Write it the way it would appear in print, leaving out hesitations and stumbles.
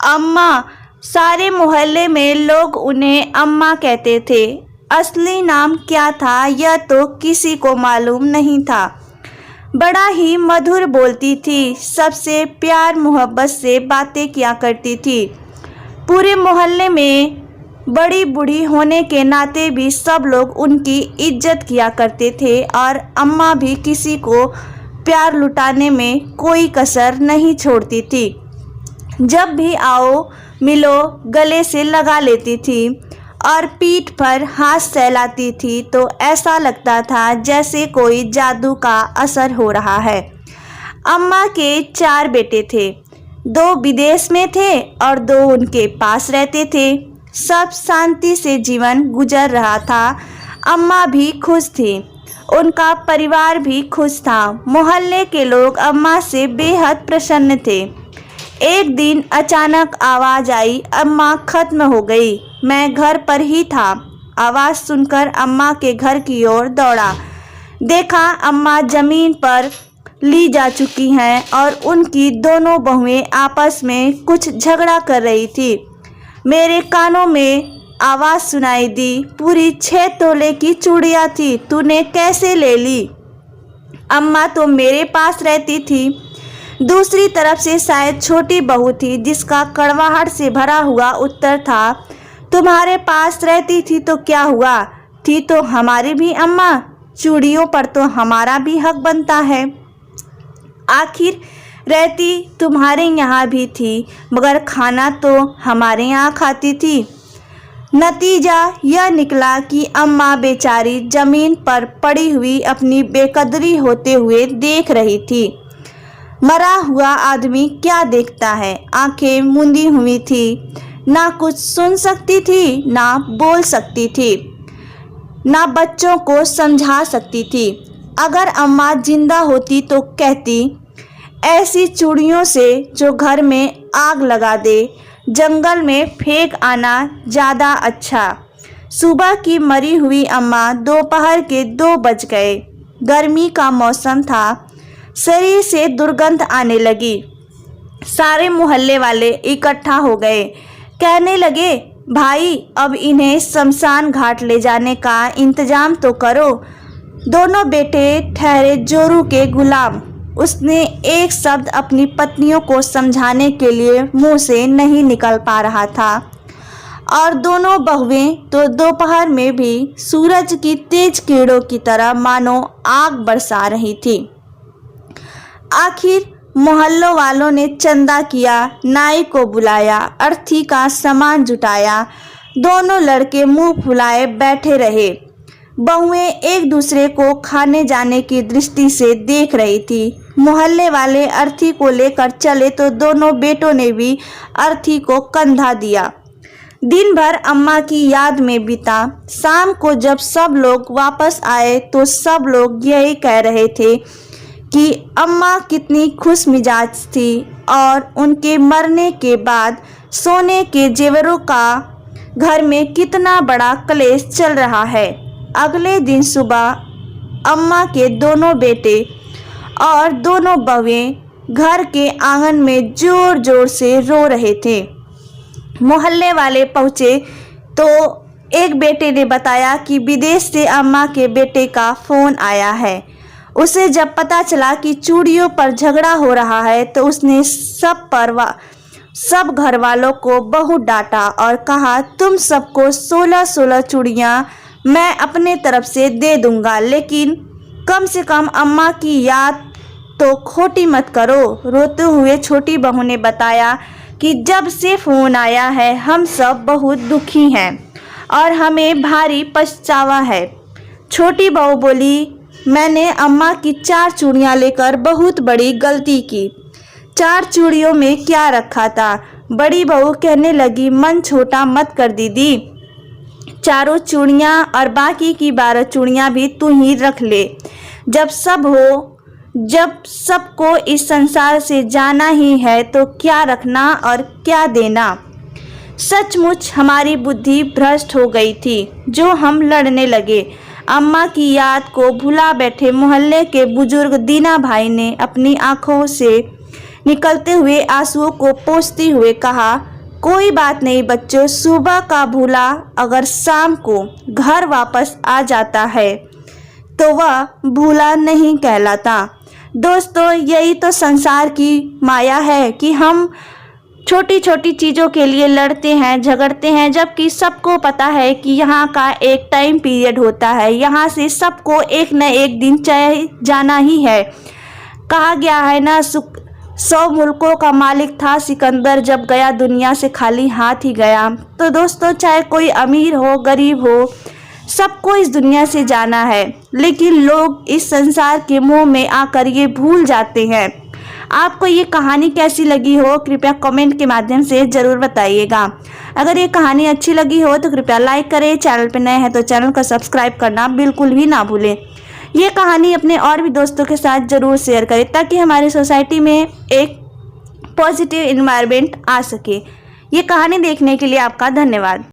अम्मा। सारे मोहल्ले में लोग उन्हें अम्मा कहते थे। असली नाम क्या था यह तो किसी को मालूम नहीं था। बड़ा ही मधुर बोलती थी, सबसे प्यार मोहब्बत से बातें किया करती थी। पूरे मोहल्ले में बड़ी बूढ़ी होने के नाते भी सब लोग उनकी इज्जत किया करते थे और अम्मा भी किसी को प्यार लुटाने में कोई कसर नहीं छोड़ती थी। जब भी आओ मिलो गले से लगा लेती थी और पीठ पर हाथ सहलाती थी तो ऐसा लगता था जैसे कोई जादू का असर हो रहा है। अम्मा के 4 बेटे थे, 2 विदेश में थे और 2 उनके पास रहते थे। सब शांति से जीवन गुजर रहा था। अम्मा भी खुश थी, उनका परिवार भी खुश था। मोहल्ले के लोग अम्मा से बेहद प्रसन्न थे। एक दिन अचानक आवाज़ आई, अम्मा खत्म हो गई। मैं घर पर ही था। आवाज़ सुनकर अम्मा के घर की ओर दौड़ा। देखा अम्मा ज़मीन पर ली जा चुकी हैं और उनकी दोनों बहुएं आपस में कुछ झगड़ा कर रही थी। मेरे कानों में आवाज़ सुनाई दी, पूरी 6 तोले की चूड़ियाँ थी, तूने कैसे ले ली? अम्मा तो मेरे पास रहती थी। दूसरी तरफ से शायद छोटी बहू थी जिसका कड़वाहट से भरा हुआ उत्तर था, तुम्हारे पास रहती थी तो क्या हुआ? थी तो हमारी भी अम्मा, चूड़ियों पर तो हमारा भी हक बनता है। आखिर रहती तुम्हारे यहाँ भी थी मगर खाना तो हमारे यहाँ खाती थी। नतीजा यह निकला कि अम्मा बेचारी ज़मीन पर पड़ी हुई अपनी बेकदरी होते हुए देख रही थी। मरा हुआ आदमी क्या देखता है? आंखें मूंदी हुई थी, ना कुछ सुन सकती थी, ना बोल सकती थी, ना बच्चों को समझा सकती थी। अगर अम्मा जिंदा होती तो कहती, ऐसी चूड़ियों से जो घर में आग लगा दे, जंगल में फेंक आना ज़्यादा अच्छा। सुबह की मरी हुई अम्मा दोपहर के 2 बज गए। गर्मी का मौसम था, शरीर से दुर्गंध आने लगी। सारे मोहल्ले वाले इकट्ठा हो गए, कहने लगे, भाई अब इन्हें शमशान घाट ले जाने का इंतजाम तो करो। दोनों बेटे ठहरे जोरू के गुलाम। उसने एक शब्द अपनी पत्नियों को समझाने के लिए मुंह से नहीं निकल पा रहा था और दोनों बहुएं तो दोपहर में भी सूरज की तेज किरणों की तरह मानो आग बरसा रही थी। आखिर मोहल्लों वालों ने चंदा किया, नाई को बुलाया, अर्थी का सामान जुटाया। दोनों लड़के मुंह फुलाए बैठे रहे। बहुएं एक दूसरे को खाने जाने की दृष्टि से देख रही थी। मोहल्ले वाले अर्थी को लेकर चले तो दोनों बेटों ने भी अर्थी को कंधा दिया। दिन भर अम्मा की याद में बीता। शाम को जब सब लोग वापस आए तो सब लोग यही कह रहे थे कि अम्मा कितनी खुश मिजाज थी और उनके मरने के बाद सोने के जेवरों का घर में कितना बड़ा क्लेश चल रहा है। अगले दिन सुबह अम्मा के दोनों बेटे और दोनों बहुएं घर के आंगन में जोर जोर से रो रहे थे। मोहल्ले वाले पहुँचे तो एक बेटे ने बताया कि विदेश से अम्मा के बेटे का फ़ोन आया है। उसे जब पता चला कि चूड़ियों पर झगड़ा हो रहा है तो उसने सब घर वालों को बहुत डांटा और कहा, तुम सबको 16-16 चूड़ियाँ मैं अपने तरफ से दे दूंगा, लेकिन कम से कम अम्मा की याद तो खोटी मत करो। रोते हुए छोटी बहू ने बताया कि जब से फ़ोन आया है हम सब बहुत दुखी हैं और हमें भारी पछतावा है। छोटी बहू बोली, मैंने अम्मा की 4 चूड़ियाँ लेकर बहुत बड़ी गलती की। 4 चूड़ियों में क्या रखा था? बड़ी बहू कहने लगी, मन छोटा मत कर दीदी, 4 चूड़ियाँ और बाकी की 12 चूड़ियाँ भी तू ही रख ले। जब सबको इस संसार से जाना ही है तो क्या रखना और क्या देना। सचमुच हमारी बुद्धि भ्रष्ट हो गई थी जो हम लड़ने लगे। अम्मा की याद को भुला बैठे मोहल्ले के बुजुर्ग दीना भाई ने अपनी आंखों से निकलते हुए आंसुओं को पोंछते हुए कहा, कोई बात नहीं बच्चों, सुबह का भूला अगर शाम को घर वापस आ जाता है तो वह भूला नहीं कहलाता। दोस्तों, यही तो संसार की माया है कि हम छोटी छोटी चीज़ों के लिए लड़ते हैं, झगड़ते हैं, जबकि सबको पता है कि यहाँ का एक टाइम पीरियड होता है, यहाँ से सबको एक न एक दिन चाहे जाना ही है। कहा गया है ना, 100 मुल्कों का मालिक था सिकंदर, जब गया दुनिया से खाली हाथ ही गया। तो दोस्तों, चाहे कोई अमीर हो गरीब हो, सबको इस दुनिया से जाना है, लेकिन लोग इस संसार के मोह में आकर ये भूल जाते हैं। आपको ये कहानी कैसी लगी हो, कृपया कमेंट के माध्यम से ज़रूर बताइएगा। अगर ये कहानी अच्छी लगी हो तो कृपया लाइक करें, चैनल पर नए हैं तो चैनल को सब्सक्राइब करना बिल्कुल भी ना भूलें। ये कहानी अपने और भी दोस्तों के साथ ज़रूर शेयर करें ताकि हमारी सोसाइटी में एक पॉजिटिव इन्वायरमेंट आ सके। ये कहानी देखने के लिए आपका धन्यवाद।